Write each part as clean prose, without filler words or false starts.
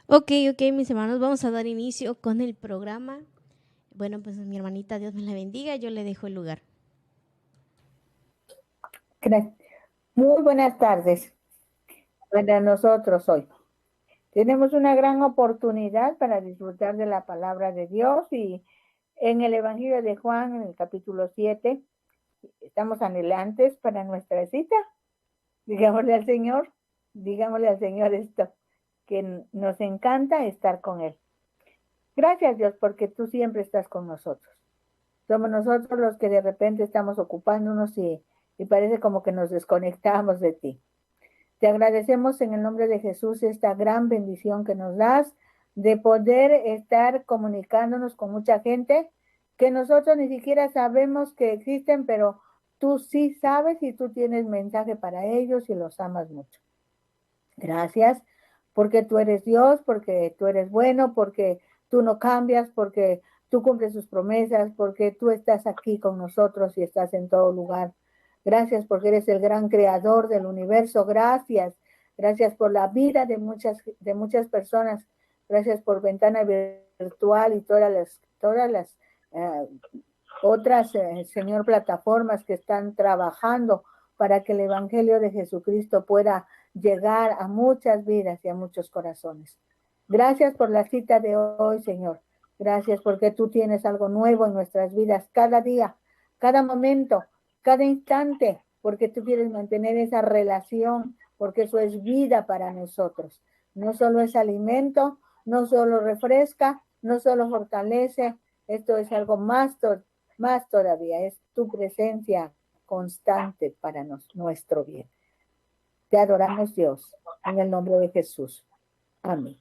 Ok, mis hermanos, vamos a dar inicio con el programa. Bueno, pues mi hermanita, Dios me la bendiga, yo le dejo el lugar. Muy buenas tardes para nosotros hoy. Tenemos una gran oportunidad para disfrutar de la palabra de Dios y en el Evangelio de Juan, en el capítulo 7, estamos anhelantes para nuestra cita. Digámosle al Señor esto, que nos encanta estar con Él. Gracias Dios porque tú siempre estás con nosotros. Somos nosotros los que de repente estamos ocupándonos y parece como que nos desconectamos de ti. Te agradecemos en el nombre de Jesús esta gran bendición que nos das de poder estar comunicándonos con mucha gente que nosotros ni siquiera sabemos que existen, pero tú sí sabes y tú tienes mensaje para ellos y los amas mucho. Gracias porque tú eres Dios, porque tú eres bueno, porque tú no cambias, porque tú cumples sus promesas, porque tú estás aquí con nosotros y estás en todo lugar. Gracias porque eres el gran creador del universo. Gracias. Gracias por la vida de muchas personas. Gracias por Ventana Virtual y todas las otras, Señor, plataformas que están trabajando para que el Evangelio de Jesucristo pueda llegar a muchas vidas y a muchos corazones. Gracias por la cita de hoy, Señor. Gracias porque tú tienes algo nuevo en nuestras vidas cada día, cada momento, cada instante, porque tú quieres mantener esa relación, porque eso es vida para nosotros. No solo es alimento, no solo refresca, no solo fortalece, esto es algo más todavía, es tu presencia constante para nuestro bien. Te adoramos, Dios, en el nombre de Jesús. Amén.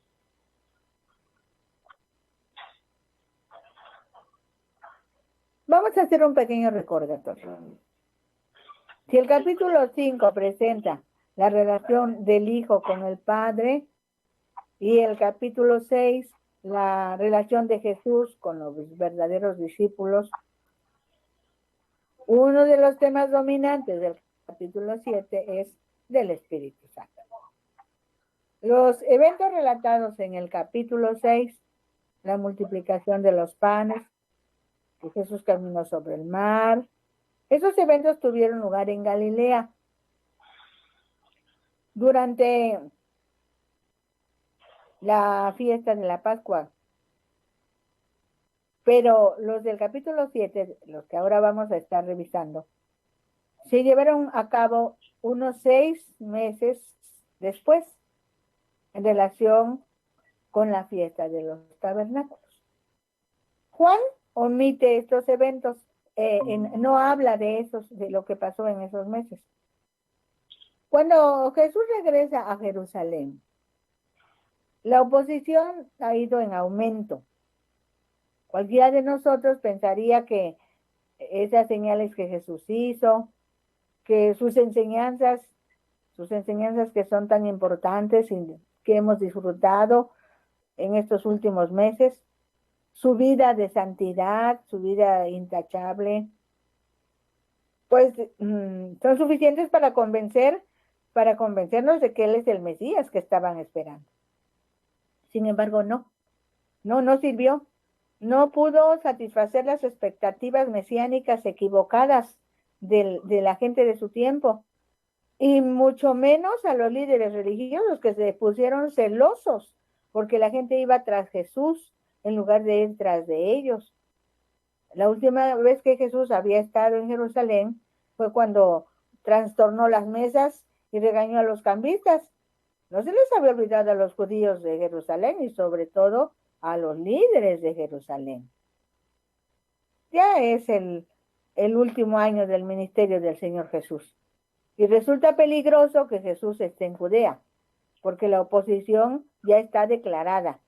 Vamos a hacer un pequeño recordatorio. Si el capítulo 5 presenta la relación del Hijo con el Padre y el capítulo 6 la relación de Jesús con los verdaderos discípulos, uno de los temas dominantes del capítulo 7 es del Espíritu Santo. Los eventos relatados en el capítulo 6, la multiplicación de los panes, que Jesús caminó sobre el mar, esos eventos tuvieron lugar en Galilea. Durante la fiesta de la Pascua. Pero los del capítulo 7, los que ahora vamos a estar revisando, se llevaron a cabo unos 6 meses después en relación con la fiesta de los tabernáculos. Juan omite estos eventos, no habla de lo que pasó en esos meses. Cuando Jesús regresa a Jerusalén, la oposición ha ido en aumento. Cualquiera de nosotros pensaría que esas señales que Jesús hizo, que sus enseñanzas que son tan importantes y que hemos disfrutado en estos últimos meses, su vida de santidad, su vida intachable, pues son suficientes para convencernos de que Él es el Mesías que estaban esperando. Sin embargo, no sirvió. No pudo satisfacer las expectativas mesiánicas equivocadas de la gente de su tiempo, y mucho menos a los líderes religiosos que se pusieron celosos porque la gente iba tras Jesús en lugar de ir tras de ellos. La última vez que Jesús había estado en Jerusalén fue cuando trastornó las mesas y regañó a los cambistas. No se les había olvidado a los judíos de Jerusalén y sobre todo a los líderes de Jerusalén. Ya es el último año del ministerio del Señor Jesús. Y resulta peligroso que Jesús esté en Judea, porque la oposición ya está declarada.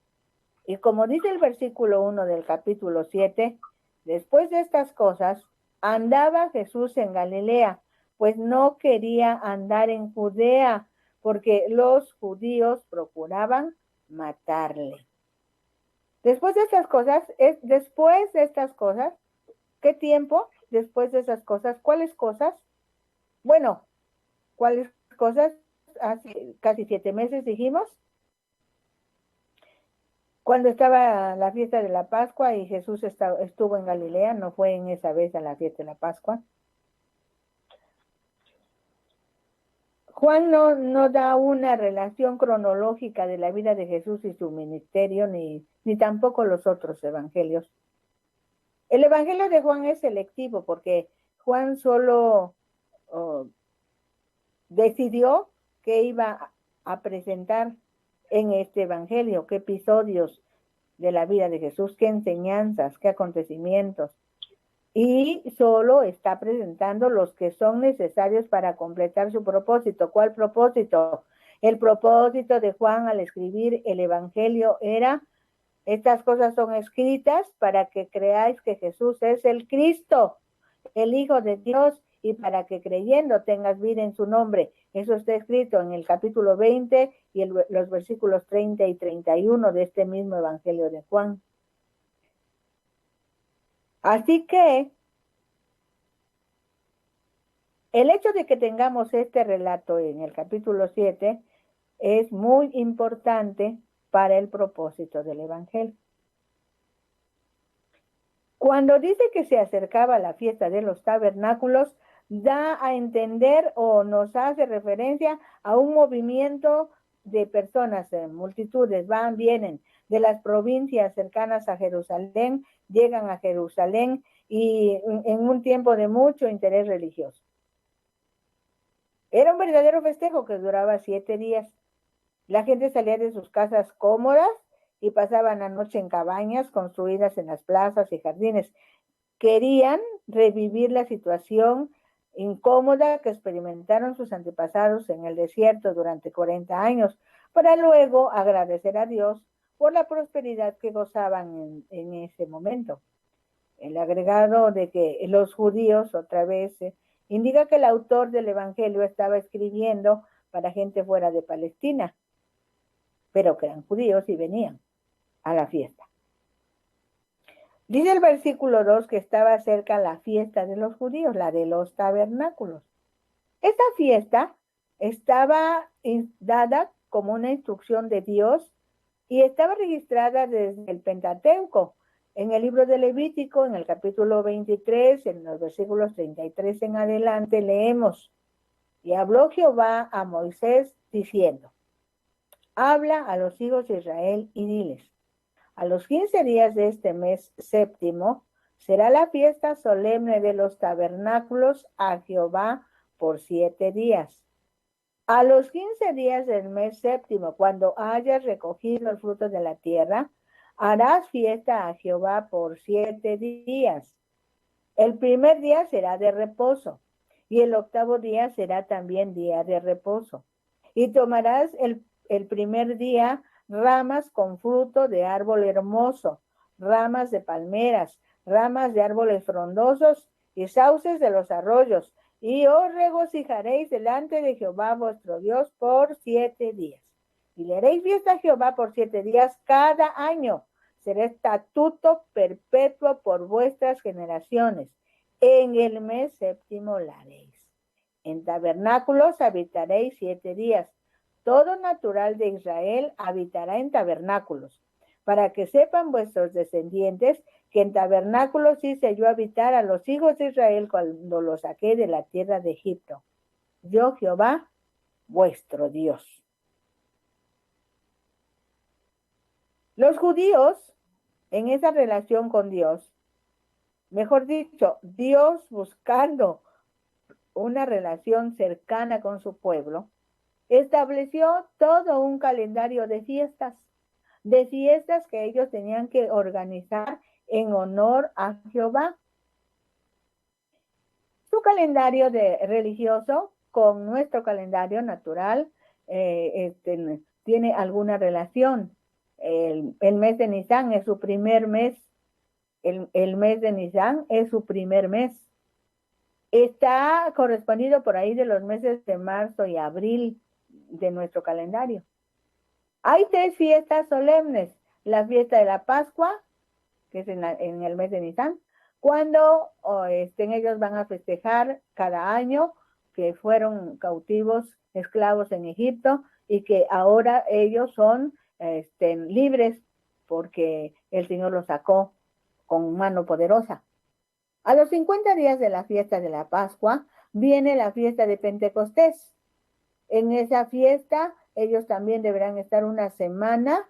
Y como dice el versículo 1 del capítulo 7, después de estas cosas, andaba Jesús en Galilea, pues no quería andar en Judea, porque los judíos procuraban matarle. Después de estas cosas, ¿qué tiempo? Después de esas cosas, ¿cuáles cosas? Bueno, ¿cuáles cosas? Hace casi 7 meses dijimos. Cuando estaba la fiesta de la Pascua y Jesús estuvo en Galilea, no fue en esa vez a la fiesta de la Pascua. Juan no da una relación cronológica de la vida de Jesús y su ministerio, ni tampoco los otros evangelios. El evangelio de Juan es selectivo porque Juan solo decidió que iba a presentar en este evangelio, qué episodios de la vida de Jesús, qué enseñanzas, qué acontecimientos. Y solo está presentando los que son necesarios para completar su propósito. ¿Cuál propósito? El propósito de Juan al escribir el evangelio era: estas cosas son escritas para que creáis que Jesús es el Cristo, el Hijo de Dios, y para que creyendo tengas vida en su nombre. Eso está escrito en el capítulo 20 y los versículos 30 y 31 de este mismo evangelio de Juan. Así que el hecho de que tengamos este relato en el capítulo 7 es muy importante para el propósito del evangelio. Cuando dice que se acercaba la fiesta de los tabernáculos, da a entender o nos hace referencia a un movimiento de personas, multitudes, van, vienen de las provincias cercanas a Jerusalén, llegan a Jerusalén y en un tiempo de mucho interés religioso. Era un verdadero festejo que duraba 7 días. La gente salía de sus casas cómodas y pasaban la noche en cabañas construidas en las plazas y jardines. Querían revivir la situación incómoda que experimentaron sus antepasados en el desierto durante 40 años, para luego agradecer a Dios por la prosperidad que gozaban en ese momento. El agregado de que los judíos, otra vez, indica que el autor del Evangelio estaba escribiendo para gente fuera de Palestina, pero que eran judíos y venían a la fiesta. Dice el versículo 2 que estaba cerca la fiesta de los judíos, la de los tabernáculos. Esta fiesta estaba dada como una instrucción de Dios y estaba registrada desde el Pentateuco. En el libro de Levítico, en el capítulo 23, en los versículos 33 en adelante, leemos: y habló Jehová a Moisés diciendo: habla a los hijos de Israel y diles: a los 15 días de este mes séptimo será la fiesta solemne de los tabernáculos a Jehová por 7 días. A los 15 días del mes séptimo, cuando hayas recogido el fruto de la tierra, harás fiesta a Jehová por 7 días. El primer día será de reposo, y el octavo día será también día de reposo. Y tomarás el primer día ramas con fruto de árbol hermoso, ramas de palmeras, ramas de árboles frondosos y sauces de los arroyos, y os regocijaréis delante de Jehová vuestro Dios por 7 días. Y le haréis fiesta a Jehová por 7 días cada año. Será estatuto perpetuo por vuestras generaciones. En el mes séptimo la haréis. En tabernáculos habitaréis 7 días. Todo natural de Israel habitará en tabernáculos, para que sepan vuestros descendientes que en tabernáculos hice yo habitar a los hijos de Israel cuando los saqué de la tierra de Egipto. Yo, Jehová, vuestro Dios. Los judíos, en esa relación con Dios, mejor dicho, Dios buscando una relación cercana con su pueblo, estableció todo un calendario de fiestas que ellos tenían que organizar en honor a Jehová. Su calendario religioso con nuestro calendario natural tiene alguna relación. El mes de Nisan es su primer mes. El mes de Nisan es su primer mes. Está correspondido por ahí de los meses de marzo y abril de nuestro calendario. Hay 3 fiestas solemnes: la fiesta de la Pascua, que es en el mes de Nisan, cuando ellos van a festejar cada año que fueron cautivos, esclavos en Egipto, y que ahora ellos son libres porque el Señor los sacó con mano poderosa. A los 50 días de la fiesta de la Pascua viene la fiesta de Pentecostés. En esa fiesta ellos también deberán estar una semana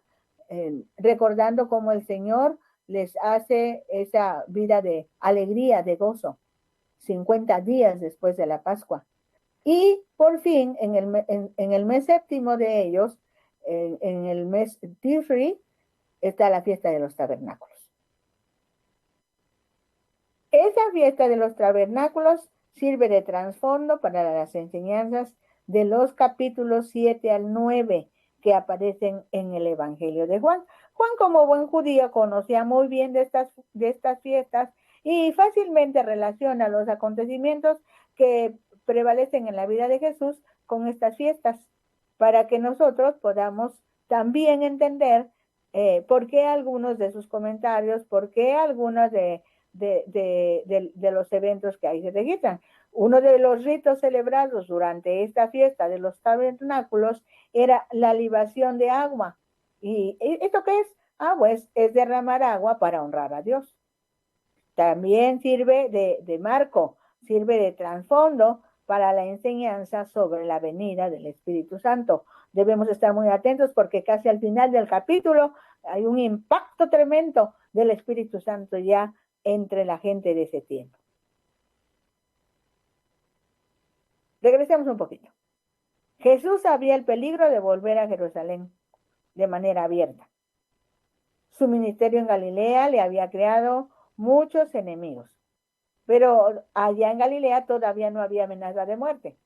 recordando cómo el Señor les hace esa vida de alegría, de gozo, 50 días después de la Pascua. Y por fin, en el mes séptimo de ellos, en el mes Tishri, está la fiesta de los tabernáculos. Esa fiesta de los tabernáculos sirve de trasfondo para las enseñanzas de los capítulos 7 al 9 que aparecen en el Evangelio de Juan. Juan, como buen judío, conocía muy bien de estas fiestas y fácilmente relaciona los acontecimientos que prevalecen en la vida de Jesús con estas fiestas, para que nosotros podamos también entender por qué algunos de sus comentarios, por qué algunos de los eventos que ahí se registran. Uno de los ritos celebrados durante esta fiesta de los tabernáculos era la libación de agua. ¿Y esto qué es? Pues es derramar agua para honrar a Dios. También sirve de marco, sirve de trasfondo para la enseñanza sobre la venida del Espíritu Santo. Debemos estar muy atentos porque casi al final del capítulo hay un impacto tremendo del Espíritu Santo ya entre la gente de ese tiempo. Regresemos un poquito. Jesús sabía el peligro de volver a Jerusalén de manera abierta. Su ministerio en Galilea le había creado muchos enemigos, pero allá en Galilea todavía no había amenaza de muerte.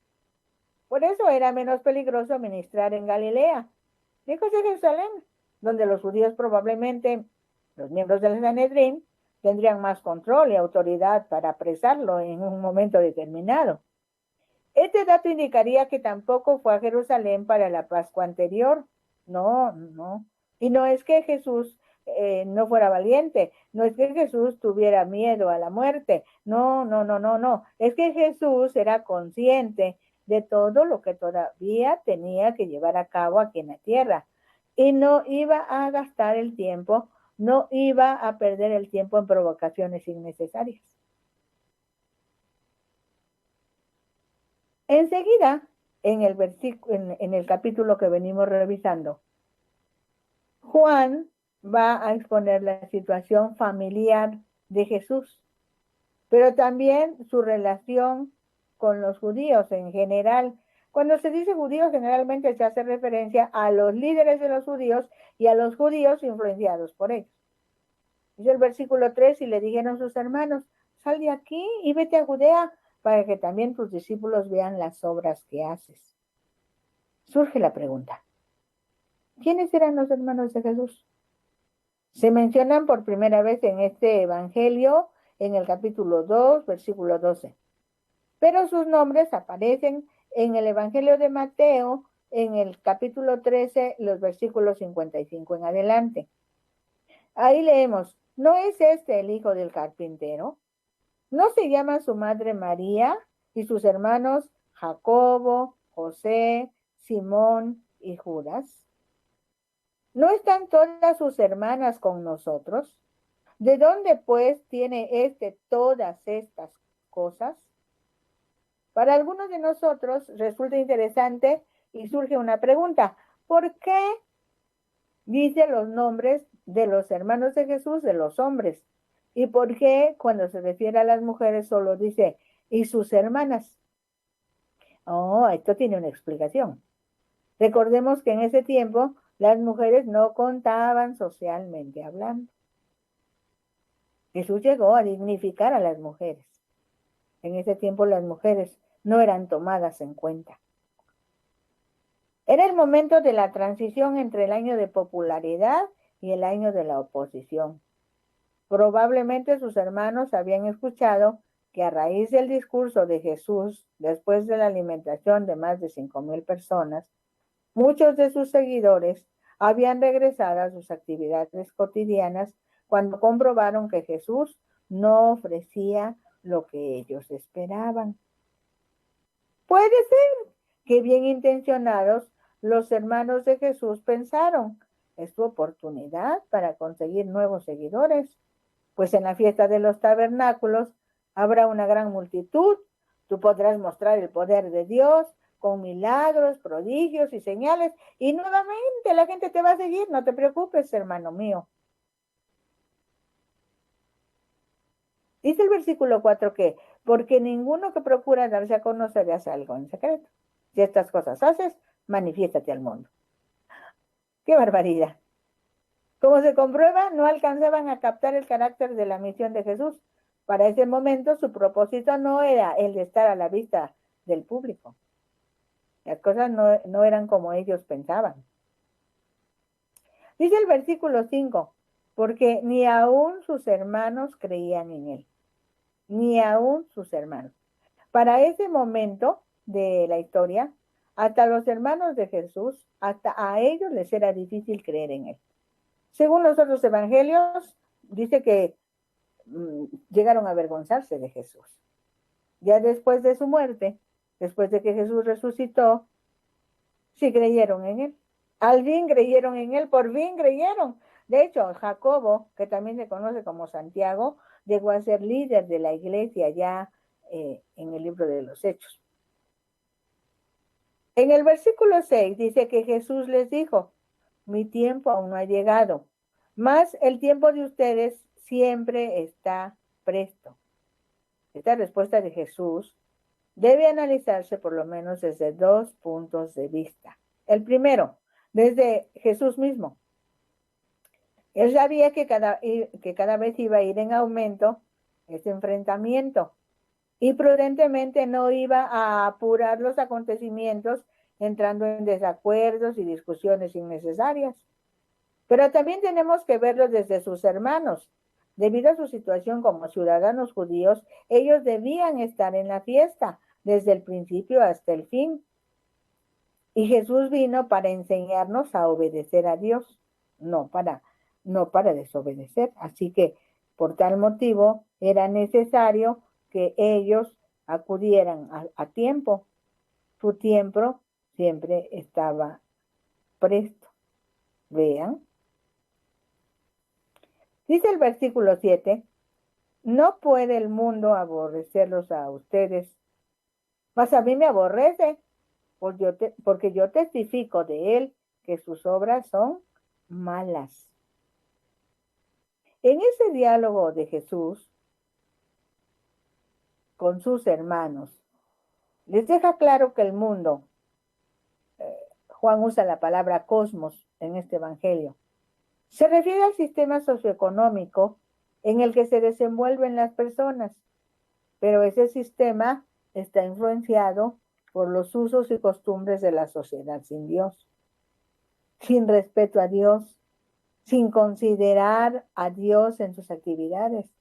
Por eso era menos peligroso ministrar en Galilea, lejos de Jerusalén, donde los judíos probablemente, los miembros del Sanedrín, tendrían más control y autoridad para apresarlo en un momento determinado. Este dato indicaría que tampoco fue a Jerusalén para la Pascua anterior. No. Y no es que Jesús no fuera valiente, no es que Jesús tuviera miedo a la muerte. No. Es que Jesús era consciente de todo lo que todavía tenía que llevar a cabo aquí en la tierra. Y no iba a gastar el tiempo, no iba a perder el tiempo en provocaciones innecesarias. Enseguida, en el capítulo que venimos revisando, Juan va a exponer la situación familiar de Jesús, pero también su relación con los judíos en general. Cuando se dice judíos, generalmente se hace referencia a los líderes de los judíos y a los judíos influenciados por ellos. Dice el versículo 3, y le dijeron sus hermanos, sal de aquí y vete a Judea, para que también tus discípulos vean las obras que haces. Surge la pregunta, ¿quiénes eran los hermanos de Jesús? Se mencionan por primera vez en este evangelio, en el capítulo 2, versículo 12. Pero sus nombres aparecen en el evangelio de Mateo, en el capítulo 13, los versículos 55 en adelante. Ahí leemos, ¿no es este el hijo del carpintero? ¿No se llama su madre María y sus hermanos Jacobo, José, Simón y Judas? ¿No están todas sus hermanas con nosotros? ¿De dónde, pues, tiene todas estas cosas? Para algunos de nosotros resulta interesante y surge una pregunta. ¿Por qué dice los nombres de los hermanos de Jesús de los hombres? ¿Y por qué cuando se refiere a las mujeres solo dice y sus hermanas? Esto tiene una explicación. Recordemos que en ese tiempo las mujeres no contaban socialmente hablando. Jesús llegó a dignificar a las mujeres. En ese tiempo las mujeres no eran tomadas en cuenta. Era el momento de la transición entre el año de popularidad y el año de la oposición. Probablemente sus hermanos habían escuchado que a raíz del discurso de Jesús, después de la alimentación de más de 5,000 personas, muchos de sus seguidores habían regresado a sus actividades cotidianas cuando comprobaron que Jesús no ofrecía lo que ellos esperaban. Puede ser que bien intencionados los hermanos de Jesús pensaron, es tu oportunidad para conseguir nuevos seguidores. Pues en la fiesta de los tabernáculos habrá una gran multitud. Tú podrás mostrar el poder de Dios con milagros, prodigios y señales, y nuevamente la gente te va a seguir. No te preocupes, hermano mío. Dice el versículo 4 que, porque ninguno que procura darse a conocer hace algo en secreto. Si estas cosas haces, manifiéstate al mundo. ¡Qué barbaridad! Como se comprueba, no alcanzaban a captar el carácter de la misión de Jesús. Para ese momento, su propósito no era el de estar a la vista del público. Las cosas no eran como ellos pensaban. Dice el versículo 5, porque ni aún sus hermanos creían en él. Ni aún sus hermanos. Para ese momento de la historia, hasta los hermanos de Jesús, hasta a ellos les era difícil creer en él. Según los otros evangelios, dice que llegaron a avergonzarse de Jesús. Ya después de su muerte, después de que Jesús resucitó, sí creyeron en él. Al fin creyeron en él, por fin creyeron. De hecho, Jacobo, que también se conoce como Santiago, llegó a ser líder de la iglesia ya en el libro de los Hechos. En el versículo 6 dice que Jesús les dijo, mi tiempo aún no ha llegado, mas el tiempo de ustedes siempre está presto. Esta respuesta de Jesús debe analizarse por lo menos desde dos puntos de vista. El primero, desde Jesús mismo. Él sabía que cada vez iba a ir en aumento este enfrentamiento y prudentemente no iba a apurar los acontecimientos entrando en desacuerdos y discusiones innecesarias. Pero también tenemos que verlo desde sus hermanos. Debido a su situación como ciudadanos judíos, ellos debían estar en la fiesta desde el principio hasta el fin. Y Jesús vino para enseñarnos a obedecer a Dios, no para desobedecer. Así que por tal motivo era necesario que ellos acudieran a tiempo. Su tiempo siempre estaba presto. Vean. Dice el versículo 7, no puede el mundo aborrecerlos a ustedes, mas a mí me aborrece, porque yo testifico de él que sus obras son malas. En ese diálogo de Jesús con sus hermanos, les deja claro que el mundo, Juan usa la palabra cosmos en este evangelio, se refiere al sistema socioeconómico en el que se desenvuelven las personas, pero ese sistema está influenciado por los usos y costumbres de la sociedad sin Dios, sin respeto a Dios, sin considerar a Dios en sus actividades.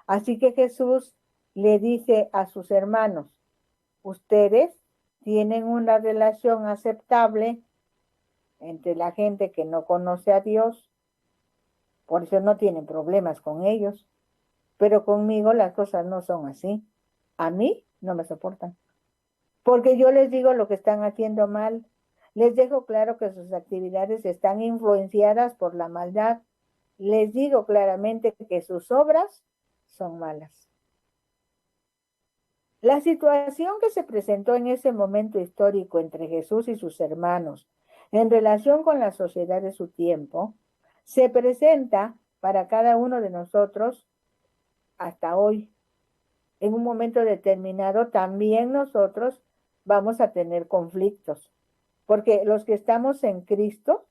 Así que Jesús le dice a sus hermanos, ustedes tienen una relación aceptable entre la gente que no conoce a Dios, por eso no tienen problemas con ellos, pero conmigo las cosas no son así. A mí no me soportan, porque yo les digo lo que están haciendo mal. Les dejo claro que sus actividades están influenciadas por la maldad. Les digo claramente que sus obras son malas. La situación que se presentó en ese momento histórico entre Jesús y sus hermanos en relación con la sociedad de su tiempo se presenta para cada uno de nosotros hasta hoy. En un momento determinado también nosotros vamos a tener conflictos, porque los que estamos en Cristo,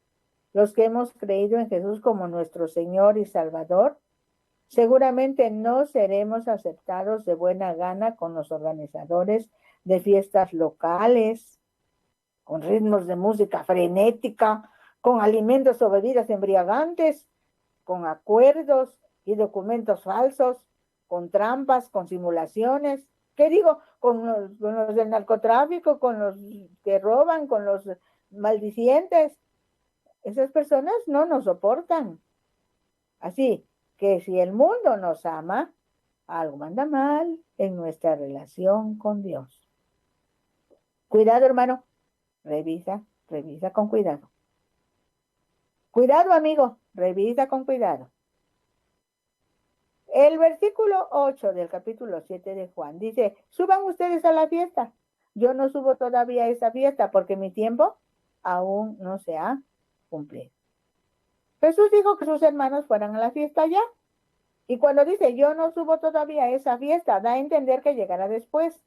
los que hemos creído en Jesús como nuestro Señor y Salvador, seguramente no seremos aceptados de buena gana con los organizadores de fiestas locales, con ritmos de música frenética, con alimentos o bebidas embriagantes, con acuerdos y documentos falsos, con trampas, con simulaciones. ¿Qué digo? Con los del narcotráfico, con los que roban, con los maldicientes. Esas personas no nos soportan. Así que si el mundo nos ama, algo anda mal en nuestra relación con Dios. Cuidado, hermano. Revisa con cuidado. Cuidado, amigo, revisa con cuidado. El versículo 8 del capítulo 7 de Juan dice, suban ustedes a la fiesta. Yo no subo todavía a esa fiesta porque mi tiempo aún no se ha cumplido. Jesús dijo que sus hermanos fueran a la fiesta ya. Y cuando dice, yo no subo todavía a esa fiesta, da a entender que llegará después,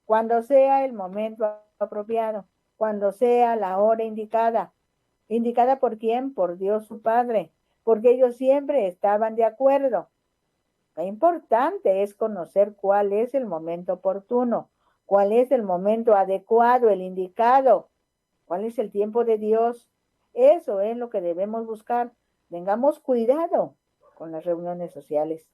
cuando sea el momento apropiado, cuando sea la hora indicada. ¿Indicada por quién? Por Dios su Padre, porque ellos siempre estaban de acuerdo. Lo importante es conocer cuál es el momento oportuno, cuál es el momento adecuado, el indicado, cuál es el tiempo de Dios. Eso es lo que debemos buscar. Tengamos cuidado con las reuniones sociales.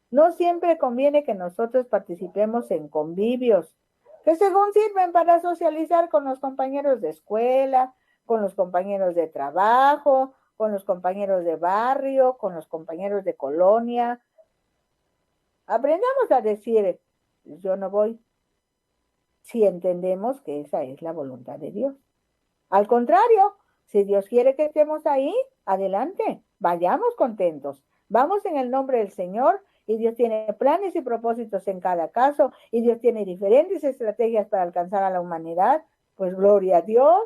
No siempre conviene que nosotros participemos en convivios, que según sirven para socializar con los compañeros de escuela, con los compañeros de trabajo, con los compañeros de barrio, con los compañeros de colonia. Aprendamos a decir, yo no voy, si entendemos que esa es la voluntad de Dios. Al contrario, si Dios quiere que estemos ahí, adelante, vayamos contentos. Vamos en el nombre del Señor y Dios tiene planes y propósitos en cada caso y Dios tiene diferentes estrategias para alcanzar a la humanidad. Pues gloria a Dios,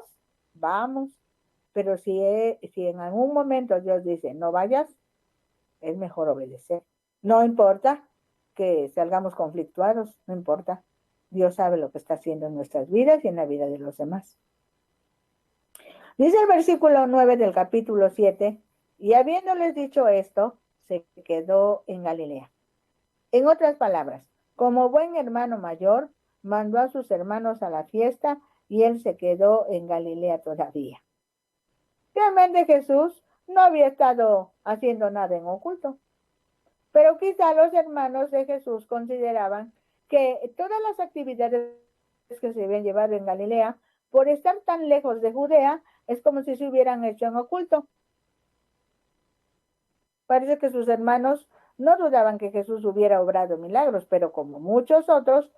vamos. Pero si en algún momento Dios dice, no vayas, es mejor obedecer. No importa que salgamos conflictuados, no importa. Dios sabe lo que está haciendo en nuestras vidas y en la vida de los demás. Dice el versículo 9 del capítulo 7, y habiéndoles dicho esto, se quedó en Galilea. En otras palabras, como buen hermano mayor, mandó a sus hermanos a la fiesta y él se quedó en Galilea todavía. Realmente Jesús no había estado haciendo nada en oculto, pero quizá los hermanos de Jesús consideraban que todas las actividades que se debían llevar en Galilea, por estar tan lejos de Judea, es como si se hubieran hecho en oculto. Parece que sus hermanos no dudaban que Jesús hubiera obrado milagros, pero como muchos otros,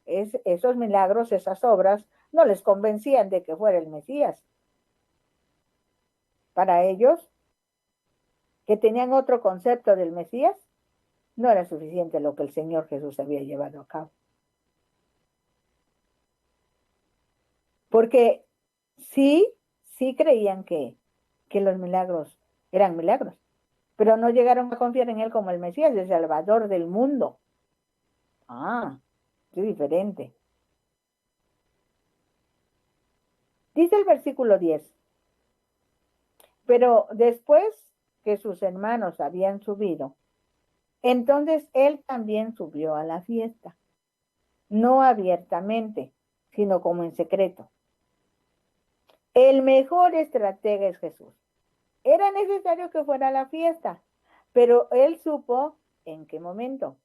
esos milagros, esas obras, no les convencían de que fuera el Mesías. Para ellos, que tenían otro concepto del Mesías, no era suficiente lo que el Señor Jesús había llevado a cabo. Porque sí creían que los milagros eran milagros, pero no llegaron a confiar en él como el Mesías, el Salvador del mundo. Es diferente. Dice el versículo 10, pero después que sus hermanos habían subido, entonces él también subió a la fiesta, no abiertamente, sino como en secreto. El mejor estratega es Jesús. Era necesario que fuera a la fiesta, pero él supo en qué momento.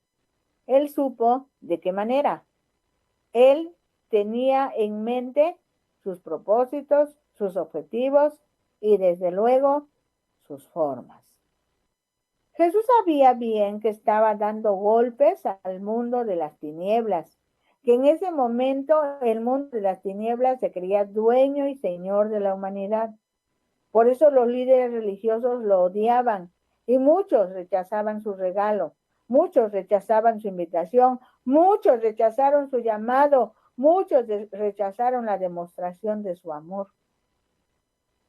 Él supo de qué manera. Él tenía en mente sus propósitos, sus objetivos y desde luego sus formas. Jesús sabía bien que estaba dando golpes al mundo de las tinieblas, que en ese momento el mundo de las tinieblas se creía dueño y señor de la humanidad. Por eso los líderes religiosos lo odiaban y muchos rechazaban su regalo, muchos rechazaban su invitación, muchos rechazaron su llamado, muchos rechazaron la demostración de su amor.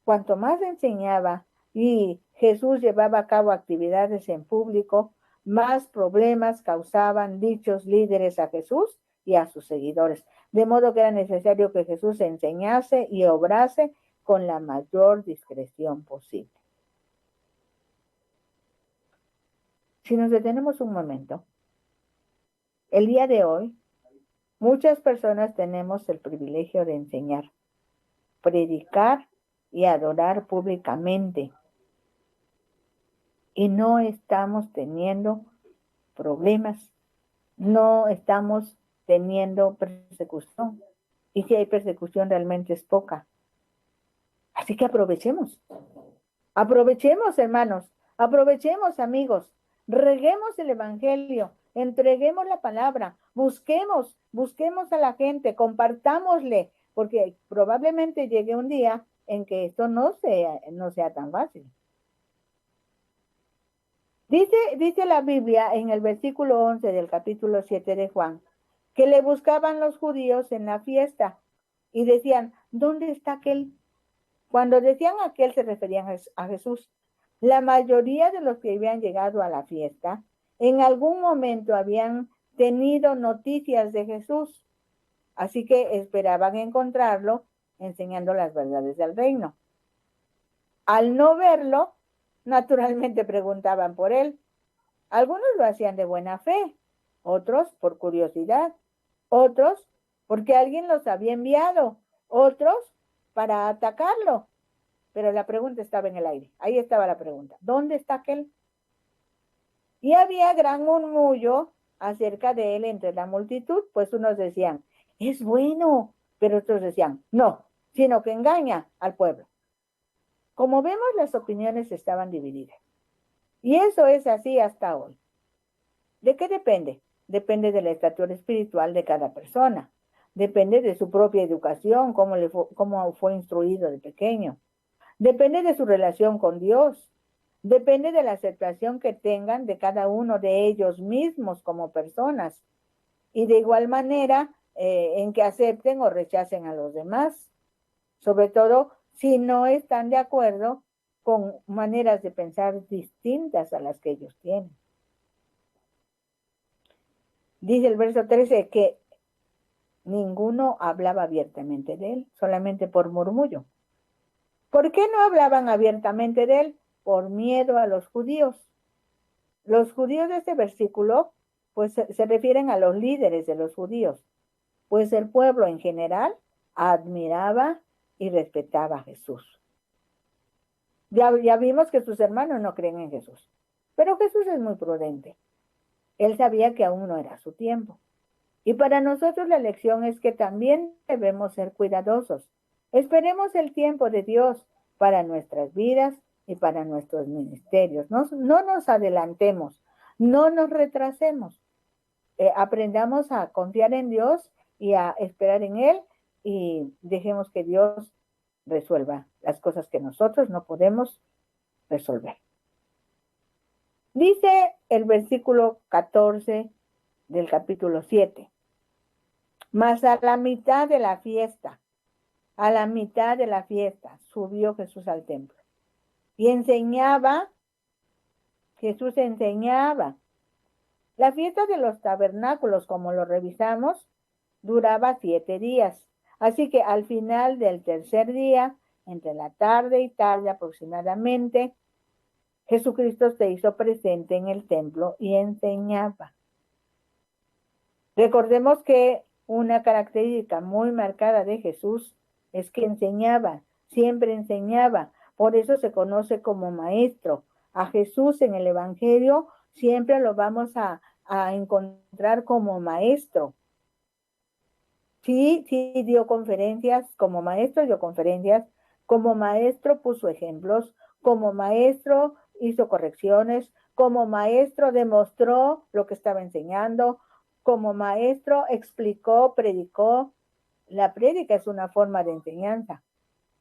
Cuanto más enseñaba y Jesús llevaba a cabo actividades en público, más problemas causaban dichos líderes a Jesús y a sus seguidores. De modo que era necesario que Jesús enseñase y obrase con la mayor discreción posible. Si nos detenemos un momento, el día de hoy, muchas personas tenemos el privilegio de enseñar, predicar y adorar públicamente. Y no estamos teniendo problemas, no estamos teniendo persecución. Y si hay persecución, realmente es poca. Así que aprovechemos. Aprovechemos, hermanos. Aprovechemos, amigos. Reguemos el evangelio. Entreguemos la palabra. Busquemos a la gente. Compartámosle. Porque probablemente llegue un día en que esto no sea tan fácil. Dice la Biblia en el versículo 11 del capítulo 7 de Juan, que le buscaban los judíos en la fiesta y decían, ¿dónde está aquel? Cuando decían aquel se referían a Jesús. La mayoría de los que habían llegado a la fiesta en algún momento habían tenido noticias de Jesús, así que esperaban encontrarlo enseñando las verdades del reino. Al no verlo, naturalmente preguntaban por él. Algunos lo hacían de buena fe, otros por curiosidad, otros porque alguien los había enviado, otros para atacarlo. Pero la pregunta estaba en el aire. Ahí estaba la pregunta. ¿Dónde está aquel? Y había gran murmullo acerca de él entre la multitud, pues unos decían, es bueno, pero otros decían, no, sino que engaña al pueblo. Como vemos, las opiniones estaban divididas. Y eso es así hasta hoy. ¿De qué depende? Depende de la estatura espiritual de cada persona. Depende de su propia educación, cómo fue instruido de pequeño. Depende de su relación con Dios. Depende de la aceptación que tengan de cada uno de ellos mismos como personas. Y de igual manera, en que acepten o rechacen a los demás. Sobre todo, si no están de acuerdo con maneras de pensar distintas a las que ellos tienen. Dice el verso 13 que ninguno hablaba abiertamente de él, solamente por murmullo. ¿Por qué no hablaban abiertamente de él? Por miedo a los judíos. Los judíos de este versículo, pues se refieren a los líderes de los judíos, pues el pueblo en general admiraba y respetaba a Jesús. Ya vimos que sus hermanos no creen en Jesús, pero Jesús es muy prudente. Él sabía que aún no era su tiempo. Y para nosotros la lección es que también debemos ser cuidadosos. Esperemos el tiempo de Dios para nuestras vidas y para nuestros ministerios. No nos adelantemos, no nos retrasemos. Aprendamos a confiar en Dios y a esperar en Él y dejemos que Dios resuelva las cosas que nosotros no podemos resolver. Dice el versículo 14 del capítulo 7. Mas a la mitad de la fiesta, subió Jesús al templo y Jesús enseñaba. La fiesta de los tabernáculos, como lo revisamos, duraba 7 días. Así que al final del tercer día, entre la tarde y tarde aproximadamente, Jesucristo se hizo presente en el templo y enseñaba. Recordemos que una característica muy marcada de Jesús es que enseñaba, siempre enseñaba. Por eso se conoce como maestro. A Jesús en el Evangelio siempre lo vamos a encontrar como maestro. Sí, dio conferencias, como maestro puso ejemplos, como maestro hizo correcciones, como maestro demostró lo que estaba enseñando, como maestro explicó, predicó. La prédica es una forma de enseñanza.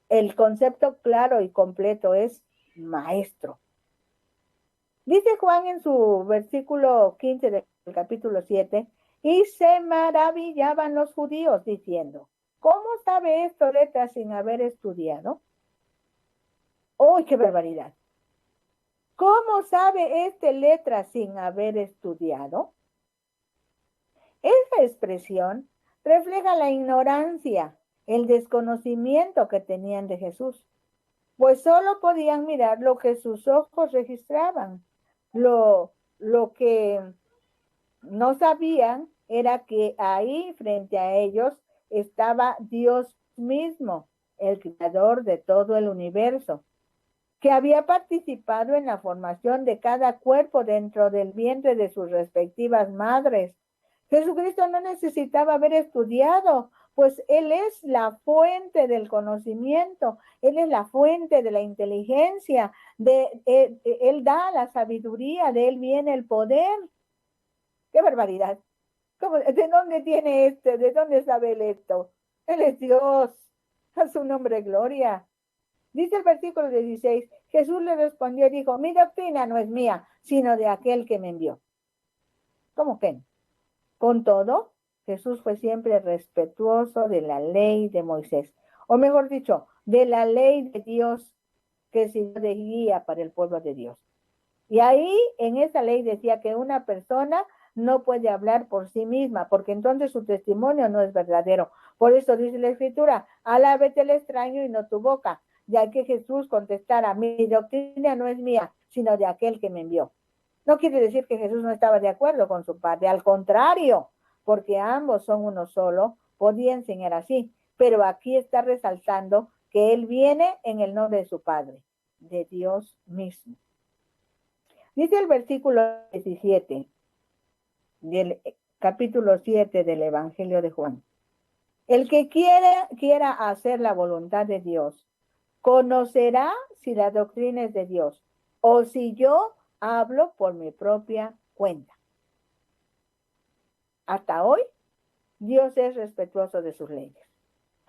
El concepto claro y completo es maestro. Dice Juan en su versículo 15 del capítulo 7, y se maravillaban los judíos diciendo, ¿cómo sabe esto letras sin haber estudiado? ¡Uy, qué barbaridad! ¿Cómo sabe este letras sin haber estudiado? Esa expresión refleja la ignorancia, el desconocimiento que tenían de Jesús, pues solo podían mirar lo que sus ojos registraban. Lo que no sabían era que ahí frente a ellos estaba Dios mismo, el creador de todo el universo, que había participado en la formación de cada cuerpo dentro del vientre de sus respectivas madres. Jesucristo no necesitaba haber estudiado, pues Él es la fuente del conocimiento, Él es la fuente de la inteligencia, Él da la sabiduría, de Él viene el poder. ¡Qué barbaridad! ¿De dónde tiene ¿De dónde sabe él esto? Él es Dios, a su nombre gloria. Dice el versículo 16, Jesús le respondió y dijo, mi doctrina no es mía, sino de aquel que me envió. ¿Cómo que no? Con todo, Jesús fue siempre respetuoso de la ley de Moisés, o mejor dicho, de la ley de Dios que sirvió de guía para el pueblo de Dios. Y ahí, en esa ley decía que una persona no puede hablar por sí misma, porque entonces su testimonio no es verdadero. Por eso dice la Escritura, alábete el extraño y no tu boca, ya que Jesús contestara, mi doctrina no es mía, sino de aquel que me envió. No quiere decir que Jesús no estaba de acuerdo con su Padre, al contrario, porque ambos son uno solo, podía enseñar así, pero aquí está resaltando que Él viene en el nombre de su Padre, de Dios mismo. Dice el versículo 17 del capítulo 7 del Evangelio de Juan. El que quiera hacer la voluntad de Dios, conocerá si la doctrina es de Dios o si yo hablo por mi propia cuenta. Hasta hoy, Dios es respetuoso de sus leyes.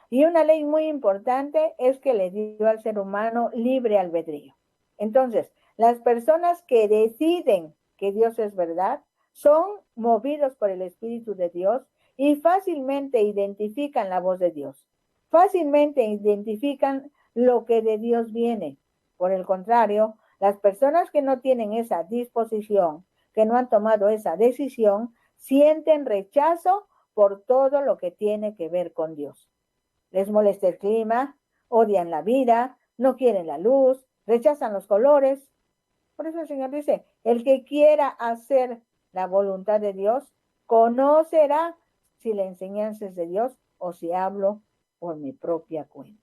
Y una ley muy importante es que le dio al ser humano libre albedrío. Entonces, las personas que deciden que Dios es verdad son movidos por el Espíritu de Dios y fácilmente identifican la voz de Dios. Fácilmente identifican lo que de Dios viene. Por el contrario, las personas que no tienen esa disposición, que no han tomado esa decisión, sienten rechazo por todo lo que tiene que ver con Dios. Les molesta el clima, odian la vida, no quieren la luz, rechazan los colores. Por eso el Señor dice, el que quiera hacer la voluntad de Dios, conocerá si la enseñanza es de Dios o si hablo por mi propia cuenta.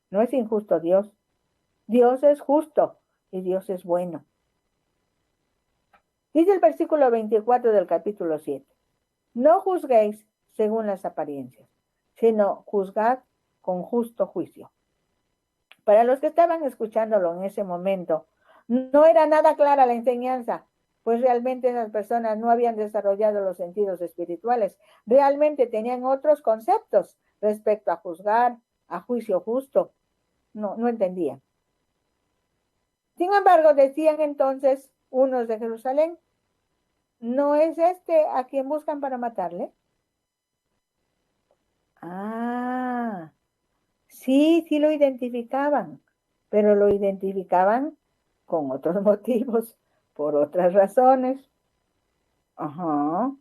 No es injusto Dios. Dios es justo y Dios es bueno. Dice el versículo 24 del capítulo 7. No juzguéis según las apariencias, sino juzgad con justo juicio. Para los que estaban escuchándolo en ese momento, no era nada clara la enseñanza, pues realmente esas personas no habían desarrollado los sentidos espirituales, realmente tenían otros conceptos respecto a juzgar, a juicio justo. No entendían. Sin embargo, decían entonces unos de Jerusalén, ¿no es este a quien buscan para matarle? Ah, sí lo identificaban, pero lo identificaban con otros motivos, por otras razones. Ajá.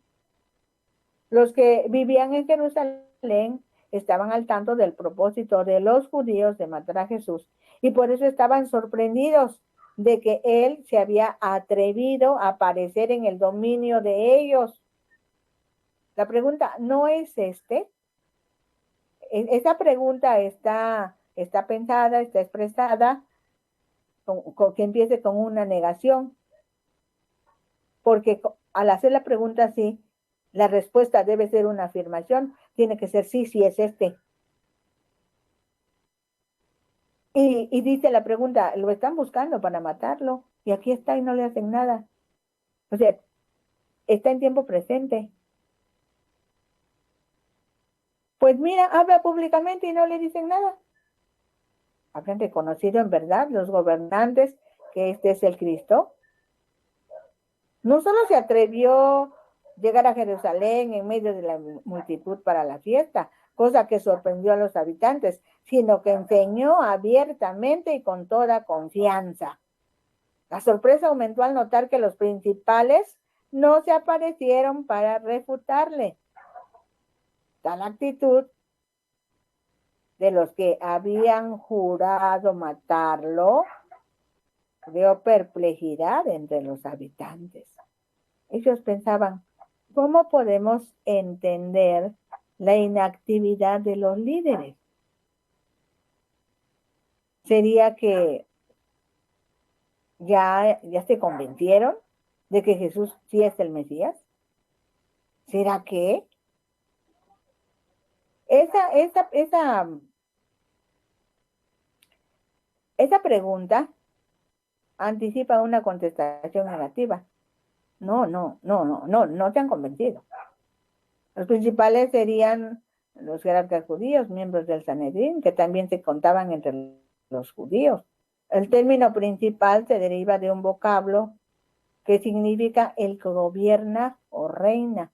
Los que vivían en Jerusalén estaban al tanto del propósito de los judíos de matar a Jesús y por eso estaban sorprendidos de que él se había atrevido a aparecer en el dominio de ellos. La pregunta, ¿no es este? Esa pregunta está pensada, está expresada, que empiece con una negación, porque al hacer la pregunta así, la respuesta debe ser una afirmación, tiene que ser sí es este. Y dice la pregunta, lo están buscando para matarlo, y aquí está y no le hacen nada. O sea, está en tiempo presente. Pues mira, habla públicamente y no le dicen nada. Habían reconocido en verdad los gobernantes que este es el Cristo. No solo se atrevió a llegar a Jerusalén en medio de la multitud para la fiesta, cosa que sorprendió a los habitantes, sino que enseñó abiertamente y con toda confianza. La sorpresa aumentó al notar que los principales no se aparecieron para refutarle. Tal actitud de los que habían jurado matarlo creó perplejidad entre los habitantes. Ellos pensaban, ¿cómo podemos entender la inactividad de los líderes? ¿Sería que ya se convencieron de que Jesús sí es el Mesías? ¿Será que? Esa pregunta anticipa una contestación negativa. No te han convencido. Los principales serían los jerarcas judíos, miembros del Sanedrín, que también se contaban entre los judíos. El término principal se deriva de un vocablo que significa el que gobierna o reina.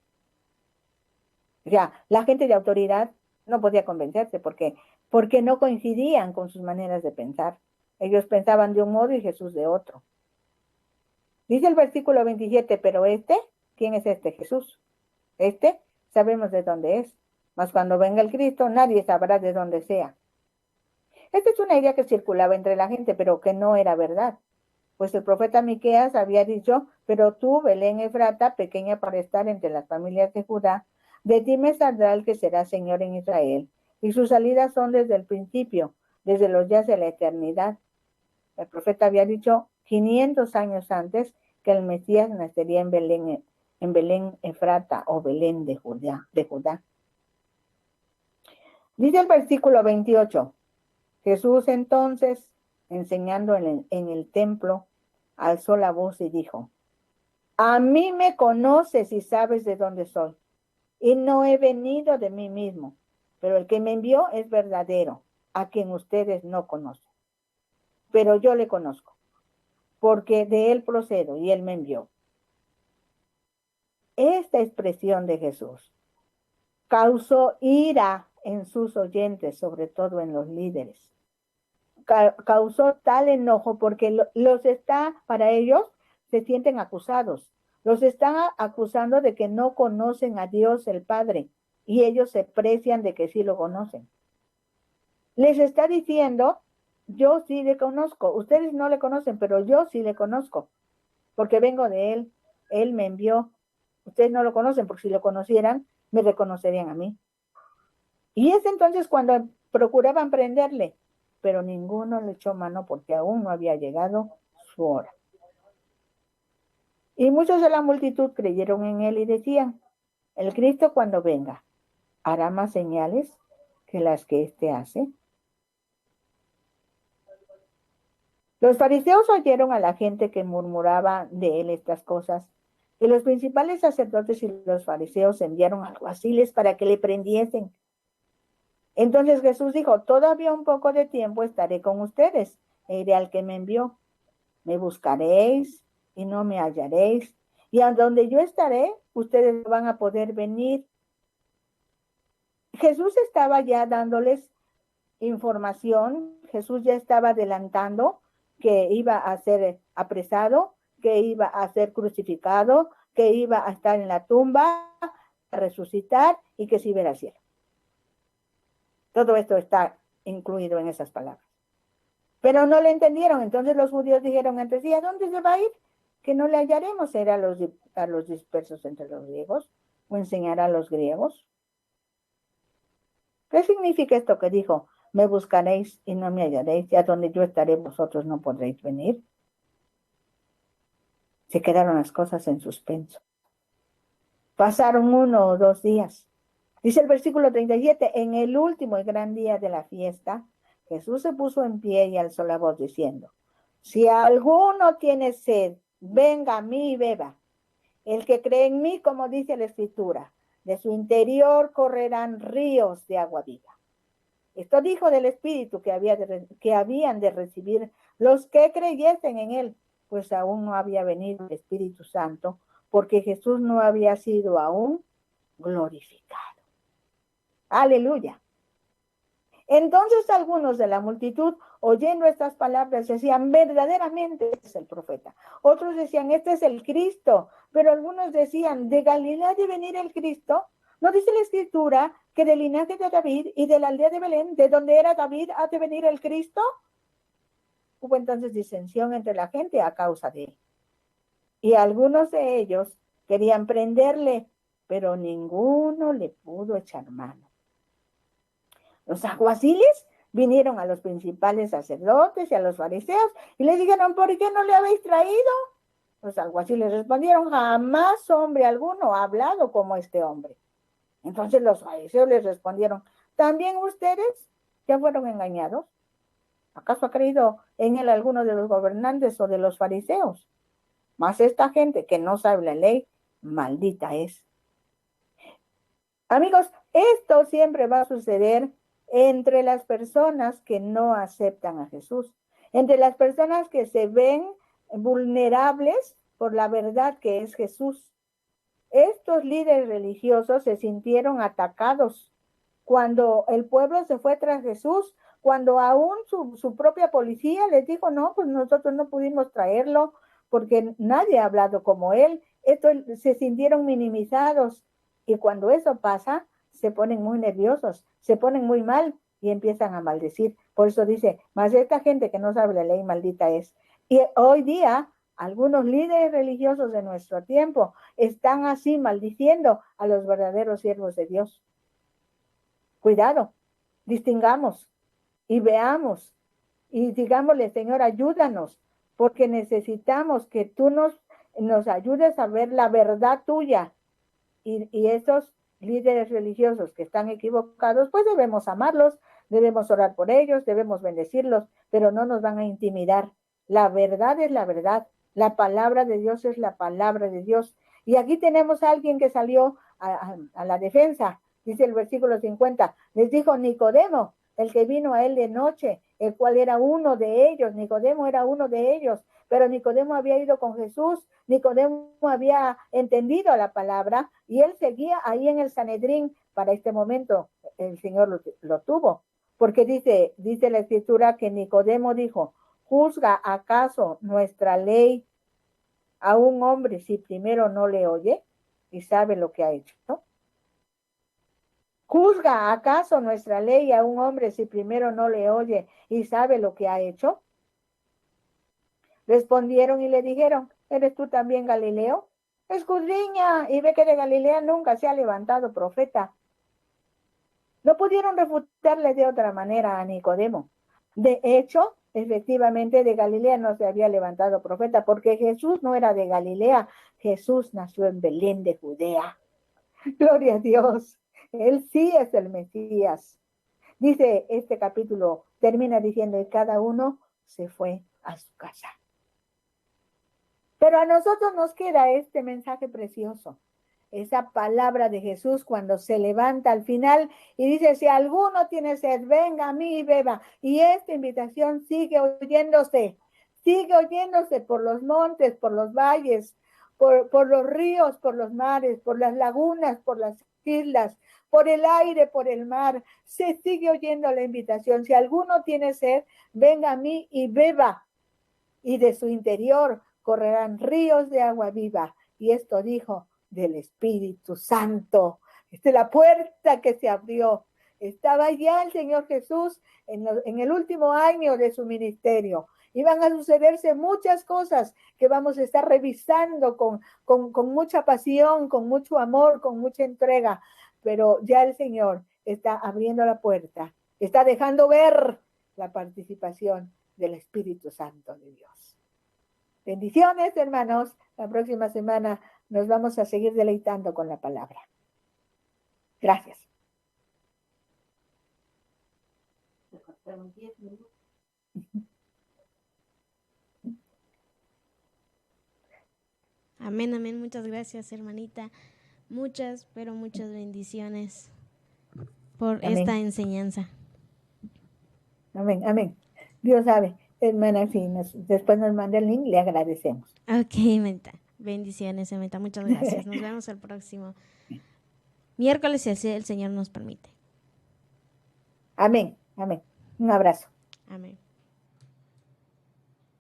O sea, la gente de autoridad no podía convencerse porque no coincidían con sus maneras de pensar. Ellos pensaban de un modo y Jesús de otro. Dice el versículo 27, pero ¿quién es este? Jesús. Sabemos de dónde es, mas cuando venga el Cristo nadie sabrá de dónde sea. Esta es una idea que circulaba entre la gente, pero que no era verdad. Pues el profeta Miqueas había dicho, pero tú, Belén Efrata, pequeña para estar entre las familias de Judá, de ti me saldrá el que será Señor en Israel, y sus salidas son desde el principio, desde los días de la eternidad. El profeta había dicho 500 años antes que el Mesías nacería en Belén Efrata o Belén de Judá. Dice el versículo 28, Jesús entonces, enseñando en el templo, alzó la voz y dijo, a mí me conoces y sabes de dónde soy, y no he venido de mí mismo, pero el que me envió es verdadero, a quien ustedes no conocen. Pero yo le conozco, porque de él procedo y él me envió. Esta expresión de Jesús causó ira en sus oyentes, sobre todo en los líderes. Causó tal enojo porque para ellos se sienten acusados. Los están acusando de que no conocen a Dios el Padre y ellos se precian de que sí lo conocen. Les está diciendo, yo sí le conozco, ustedes no le conocen, pero yo sí le conozco, porque vengo de él me envió. Ustedes no lo conocen, porque si lo conocieran, me reconocerían a mí. Y es entonces cuando procuraban prenderle, pero ninguno le echó mano porque aún no había llegado su hora. Y muchos de la multitud creyeron en él y decían, el Cristo cuando venga, ¿hará más señales que las que éste hace? Los fariseos oyeron a la gente que murmuraba de él estas cosas, y los principales sacerdotes y los fariseos enviaron alguaciles para que le prendiesen. Entonces Jesús dijo, todavía un poco de tiempo estaré con ustedes, e iré al que me envió. Me buscaréis y no me hallaréis, y a donde yo estaré, ustedes no van a poder venir. Jesús estaba ya dándoles información, Jesús ya estaba adelantando que iba a ser apresado, que iba a ser crucificado, que iba a estar en la tumba, a resucitar y que se iba al cielo. Todo esto está incluido en esas palabras. Pero no le entendieron, entonces los judíos dijeron entre sí, ¿a dónde se va a ir? Que no le hallaremos, ¿era a los dispersos entre los griegos? ¿O enseñar a los griegos? ¿Qué significa esto que dijo? Me buscaréis y no me hallaréis, y a donde yo estaré vosotros no podréis venir. Se quedaron las cosas en suspenso. Pasaron 1 o 2 días. Dice el versículo 37, en el último y gran día de la fiesta, Jesús se puso en pie y alzó la voz diciendo, si alguno tiene sed, venga a mí y beba. El que cree en mí, como dice la Escritura, de su interior correrán ríos de agua viva. Esto dijo del Espíritu que habían de recibir los que creyesen en él, pues aún no había venido el Espíritu Santo, porque Jesús no había sido aún glorificado. Aleluya. Entonces algunos de la multitud, oyendo estas palabras, decían, verdaderamente este es el profeta. Otros decían, este es el Cristo. Pero algunos decían, ¿de Galilea ha de venir el Cristo? ¿No dice la Escritura que del linaje de David y de la aldea de Belén, de donde era David, ha de venir el Cristo? Hubo entonces disensión entre la gente a causa de él. Y algunos de ellos querían prenderle, pero ninguno le pudo echar mano. Los alguaciles vinieron a los principales sacerdotes y a los fariseos y les dijeron, ¿por qué no le habéis traído? Los alguaciles respondieron, jamás hombre alguno ha hablado como este hombre. Entonces los fariseos les respondieron, ¿también ustedes ya fueron engañados? ¿Acaso ha creído en él alguno de los gobernantes o de los fariseos? Mas esta gente que no sabe la ley, maldita es. Amigos, esto siempre va a suceder entre las personas que no aceptan a Jesús, entre las personas que se ven vulnerables por la verdad que es Jesús. Estos líderes religiosos se sintieron atacados cuando el pueblo se fue tras Jesús, cuando aún su propia policía les dijo, no, pues nosotros no pudimos traerlo porque nadie ha hablado como él. Se sintieron minimizados y cuando eso pasa, se ponen muy nerviosos, se ponen muy mal y empiezan a maldecir. Por eso dice, mas esta gente que no sabe la ley maldita es. Y hoy día, algunos líderes religiosos de nuestro tiempo están así maldiciendo a los verdaderos siervos de Dios. Cuidado, distingamos y veamos y digámosle, Señor, ayúdanos, porque necesitamos que tú nos ayudes a ver la verdad tuya. Y esos líderes religiosos que están equivocados, pues debemos amarlos, debemos orar por ellos, debemos bendecirlos, pero no nos van a intimidar. La verdad es la verdad, la palabra de Dios es la palabra de Dios. Y aquí tenemos a alguien que salió a la defensa, dice el versículo 50, les dijo Nicodemo, el que vino a él de noche, el cual era uno de ellos, Nicodemo era uno de ellos, pero Nicodemo había ido con Jesús, Nicodemo había entendido la palabra y él seguía ahí en el Sanedrín. Para este momento el Señor lo tuvo, porque dice la Escritura que Nicodemo dijo, ¿juzga acaso nuestra ley a un hombre si primero no le oye y sabe lo que ha hecho? ¿No? ¿Juzga acaso nuestra ley a un hombre si primero no le oye y sabe lo que ha hecho? Respondieron y le dijeron, ¿eres tú también Galileo? Escudriña y ve que de Galilea nunca se ha levantado profeta. No pudieron refutarle de otra manera a Nicodemo. De hecho, efectivamente de Galilea no se había levantado profeta porque Jesús no era de Galilea, Jesús nació en Belén de Judea. Gloria a Dios. Él sí es el Mesías. Dice este capítulo, termina diciendo, y cada uno se fue a su casa. Pero a nosotros nos queda este mensaje precioso, esa palabra de Jesús cuando se levanta al final y dice, si alguno tiene sed, venga a mí y beba. Y esta invitación sigue oyéndose por los montes, por los valles, por los ríos, por los mares, por las lagunas, por las islas, por el aire, por el mar. Se sigue oyendo la invitación. Si alguno tiene sed, venga a mí y beba. Y de su interior correrán ríos de agua viva. Y esto dijo del Espíritu Santo. Esta es la puerta que se abrió. Estaba ya el Señor Jesús en el último año de su ministerio. Iban a sucederse muchas cosas que vamos a estar revisando con mucha pasión, con mucho amor, con mucha entrega. Pero ya el Señor está abriendo la puerta, está dejando ver la participación del Espíritu Santo de Dios. Bendiciones, hermanos. La próxima semana nos vamos a seguir deleitando con la palabra. Gracias. Amén, amén. Muchas gracias, hermanita. Muchas, pero muchas bendiciones por Amén. Esta enseñanza. Amén, amén. Dios sabe, hermana, si después nos manda el link, le agradecemos. Ok, hermanita. Bendiciones, hermanita. Muchas gracias. Nos vemos el próximo miércoles, si así el Señor nos permite. Amén, amén. Un abrazo. Amén.